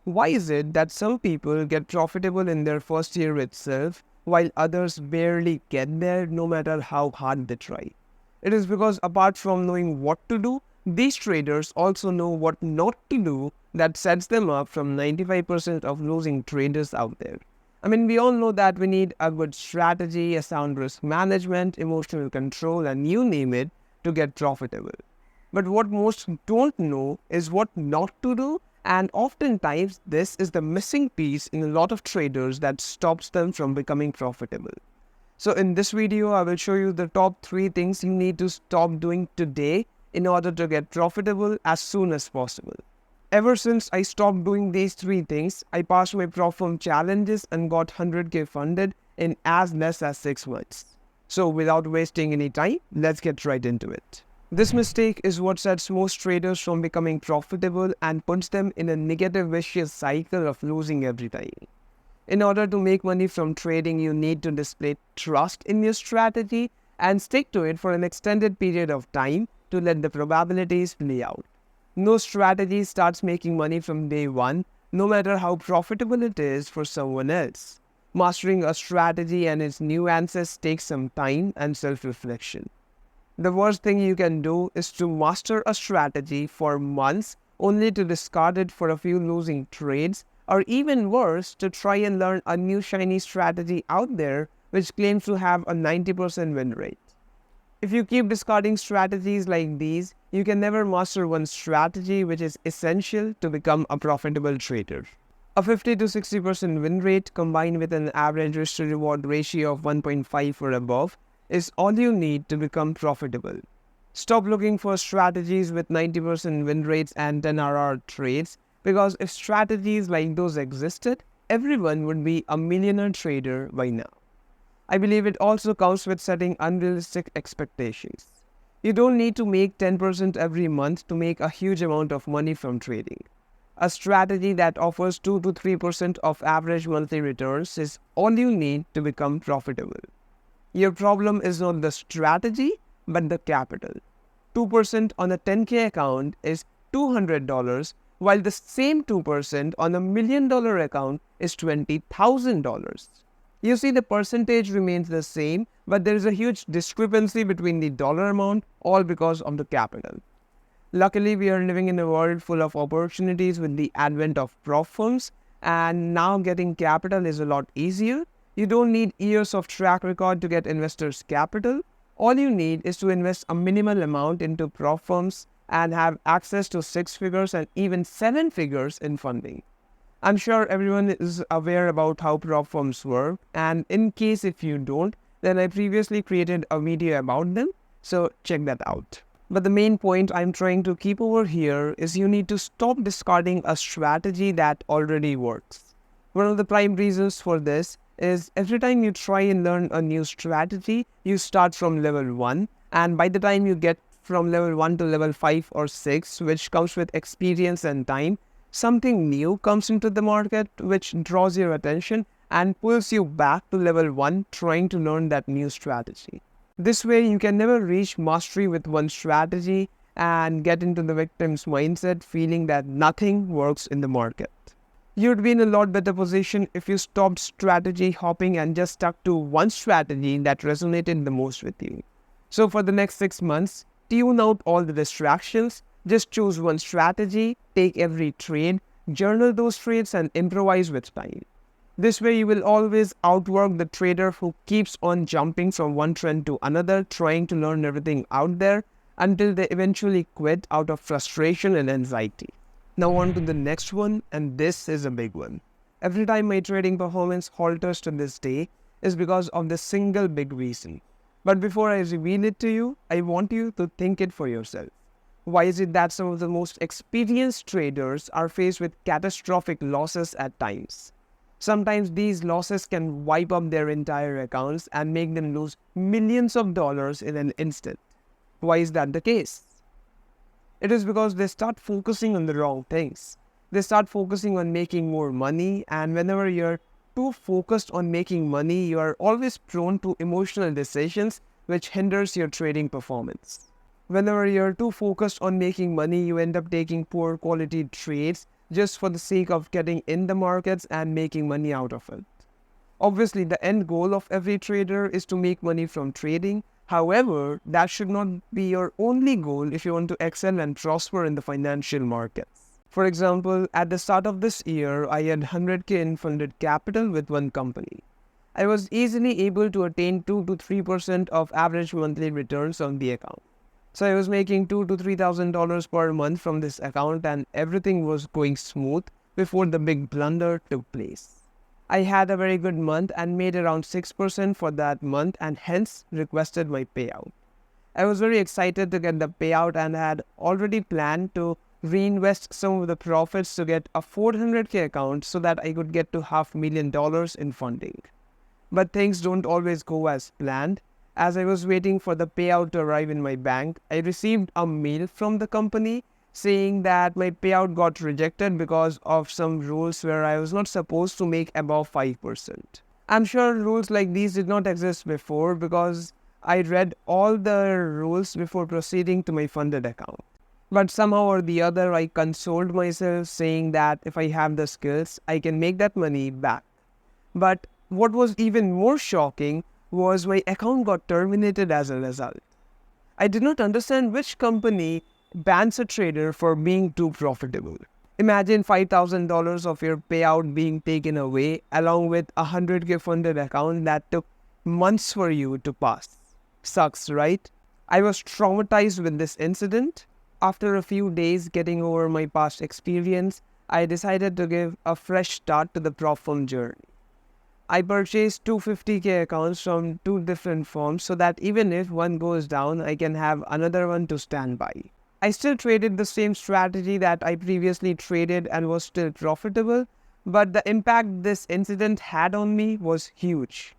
Why is it that some people get profitable in their first year itself, while others barely get there no matter how hard they try? It is because apart from knowing what to do, these traders also know what not to do that sets them up from 95% of losing traders out there. I mean, we all know that we need a good strategy, a sound risk management, emotional control, and you name it to get profitable. But what most don't know is what not to do, and oftentimes this is the missing piece in a lot of traders that stops them from becoming profitable. So in this video, I will show you the top 3 things you need to stop doing today in order to get profitable as soon as possible. Ever since I stopped doing these 3 things, I passed my prop firm challenges and got 100k funded in as less as 6 months. So without wasting any time, let's get right into it. This mistake is what sets most traders from becoming profitable and puts them in a negative vicious cycle of losing every time. In order to make money from trading, you need to display trust in your strategy and stick to it for an extended period of time to let the probabilities play out. No strategy starts making money from day one, no matter how profitable it is for someone else. Mastering a strategy and its nuances takes some time and self-reflection. The worst thing you can do is to master a strategy for months only to discard it for a few losing trades, or even worse, to try and learn a new shiny strategy out there which claims to have a 90% win rate. If you keep discarding strategies like these, you can never master one strategy which is essential to become a profitable trader. A 50 to 60% win rate combined with an average risk to reward ratio of 1.5 or above is all you need to become profitable. Stop looking for strategies with 90% win rates and 10 RR trades, because if strategies like those existed, everyone would be a millionaire trader by now. I believe it also comes with setting unrealistic expectations. You don't need to make 10% every month to make a huge amount of money from trading. A strategy that offers 2 to 3% of average monthly returns is all you need to become profitable. Your problem is not the strategy, but the capital. 2% on a 10k account is $200, while the same 2% on a $1 million account is $20,000. You see, the percentage remains the same, but there is a huge discrepancy between the dollar amount, all because of the capital. Luckily, we are living in a world full of opportunities with the advent of prop firms, and now getting capital is a lot easier. You don't need years of track record to get investors' capital. All you need is to invest a minimal amount into prop firms and have access to 6 figures and even 7 figures in funding. I'm sure everyone is aware about how prop firms work, and in case if you don't, then I previously created a video about them, so check that out. But the main point I'm trying to keep over here is you need to stop discarding a strategy that already works. One of the prime reasons for this is every time you try and learn a new strategy, you start from level 1, and by the time you get from level 1 to level 5 or 6, which comes with experience and time, something new comes into the market which draws your attention and pulls you back to level 1 trying to learn that new strategy. This way you can never reach mastery with one strategy and get into the victim's mindset feeling that nothing works in the market. You'd be in a lot better position if you stopped strategy hopping and just stuck to one strategy that resonated the most with you. So for the next 6 months, tune out all the distractions, just choose one strategy, take every trade, journal those trades and improvise with time. This way you will always outwork the trader who keeps on jumping from one trend to another, trying to learn everything out there until they eventually quit out of frustration and anxiety. Now on to the next one, and this is a big one. Every time my trading performance falters to this day is because of this single big reason. But before I reveal it to you, I want you to think it for yourself. Why is it that some of the most experienced traders are faced with catastrophic losses at times? Sometimes these losses can wipe up their entire accounts and make them lose millions of dollars in an instant. Why is that the case? It is because they start focusing on the wrong things. They start focusing on making more money, and whenever you're too focused on making money, you are always prone to emotional decisions which hinders your trading performance. Whenever you're too focused on making money, you end up taking poor quality trades just for the sake of getting in the markets and making money out of it. Obviously, the end goal of every trader is to make money from trading. However, that should not be your only goal if you want to excel and prosper in the financial markets. For example, at the start of this year, I had 100k in funded capital with one company. I was easily able to attain 2 to 3% of average monthly returns on the account. So I was making $2,000 to $3,000 per month from this account, and everything was going smooth before the big blunder took place. I had a very good month and made around 6% for that month, and hence requested my payout. I was very excited to get the payout and had already planned to reinvest some of the profits to get a 400k account so that I could get to $500,000 in funding. But things don't always go as planned. As I was waiting for the payout to arrive in my bank, I received a mail from the company saying that my payout got rejected because of some rules where I was not supposed to make above 5%. I'm sure rules like these did not exist before because I read all the rules before proceeding to my funded account. But somehow or the other, I consoled myself saying that if I have the skills, I can make that money back. But what was even more shocking was my account got terminated as a result. I did not understand which company bans a trader for being too profitable. Imagine $5,000 of your payout being taken away along with a 100k funded account that took months for you to pass. Sucks, right? I was traumatized with this incident. After a few days getting over my past experience, I decided to give a fresh start to the prop firm journey. I purchased 250k accounts from 2 different firms so that even if one goes down, I can have another one to stand by. I still traded the same strategy that I previously traded and was still profitable, but the impact this incident had on me was huge.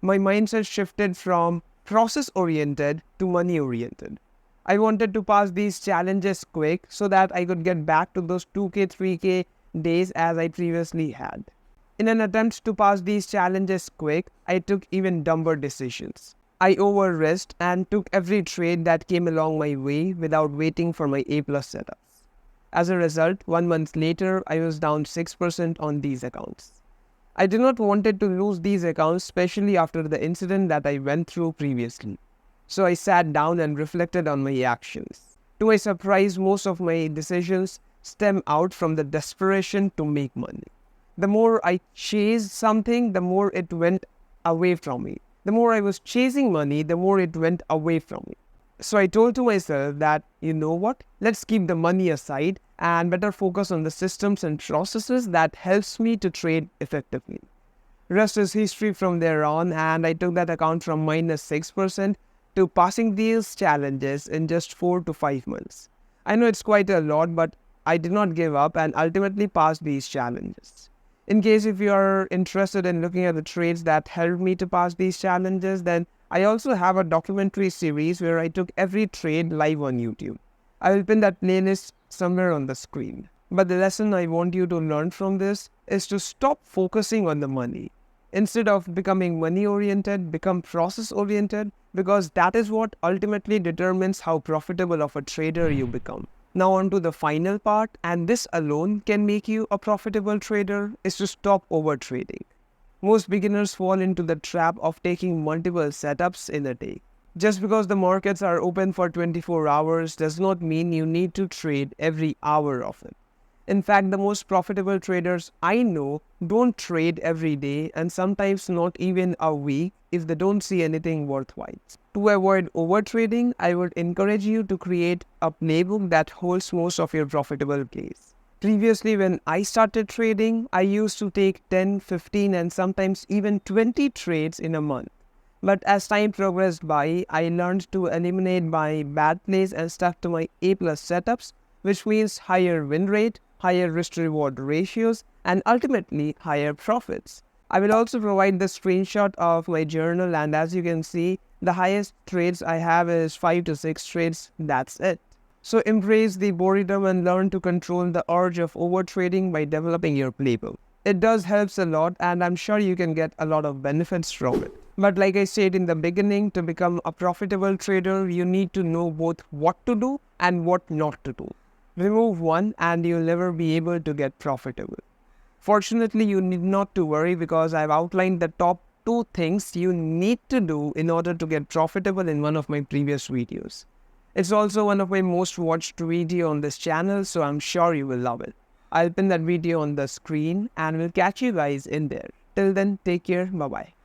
My mindset shifted from process-oriented to money-oriented. I wanted to pass these challenges quick so that I could get back to those 2k, 3k days as I previously had. In an attempt to pass these challenges quick, I took even dumber decisions. I over-risked and took every trade that came along my way without waiting for my A+ setups. As a result, 1 month later, I was down 6% on these accounts. I did not want to lose these accounts, especially after the incident that I went through previously. So I sat down and reflected on my actions. To my surprise, most of my decisions stem out from the desperation to make money. The more I chased something, the more it went away from me. The more I was chasing money, the more it went away from me. So I told to myself that, you know what, let's keep the money aside and better focus on the systems and processes that helps me to trade effectively. Rest is history from there on, and I took that account from minus 6% to passing these challenges in just 4 to 5 months. I know it's quite a lot, but I did not give up and ultimately passed these challenges. In case if you are interested in looking at the trades that helped me to pass these challenges, then I also have a documentary series where I took every trade live on YouTube. I will pin that playlist somewhere on the screen. But the lesson I want you to learn from this is to stop focusing on the money. Instead of becoming money-oriented, become process-oriented, because that is what ultimately determines how profitable of a trader you become. Now on to the final part, and this alone can make you a profitable trader, is to stop over-trading. Most beginners fall into the trap of taking multiple setups in a day. Just because the markets are open for 24 hours does not mean you need to trade every hour of it. In fact, the most profitable traders I know don't trade every day and sometimes not even a week if they don't see anything worthwhile. To avoid overtrading, I would encourage you to create a playbook that holds most of your profitable plays. Previously, when I started trading, I used to take 10, 15 and sometimes even 20 trades in a month. But as time progressed by, I learned to eliminate my bad plays and stuck to my A+ setups, which means higher win rate, higher risk-to-reward ratios, and ultimately higher profits. I will also provide the screenshot of my journal, and as you can see, the highest trades I have is 5 to 6 trades, that's it. So embrace the boredom and learn to control the urge of overtrading by developing your playbook. It does helps a lot, and I'm sure you can get a lot of benefits from it. But like I said in the beginning, to become a profitable trader, you need to know both what to do and what not to do. Remove one and you'll never be able to get profitable. Fortunately, you need not to worry because I've outlined the top 2 things you need to do in order to get profitable in one of my previous videos. It's also one of my most watched video on this channel, so I'm sure you will love it. I'll pin that video on the screen and we'll catch you guys in there. Till then, take care. Bye-bye.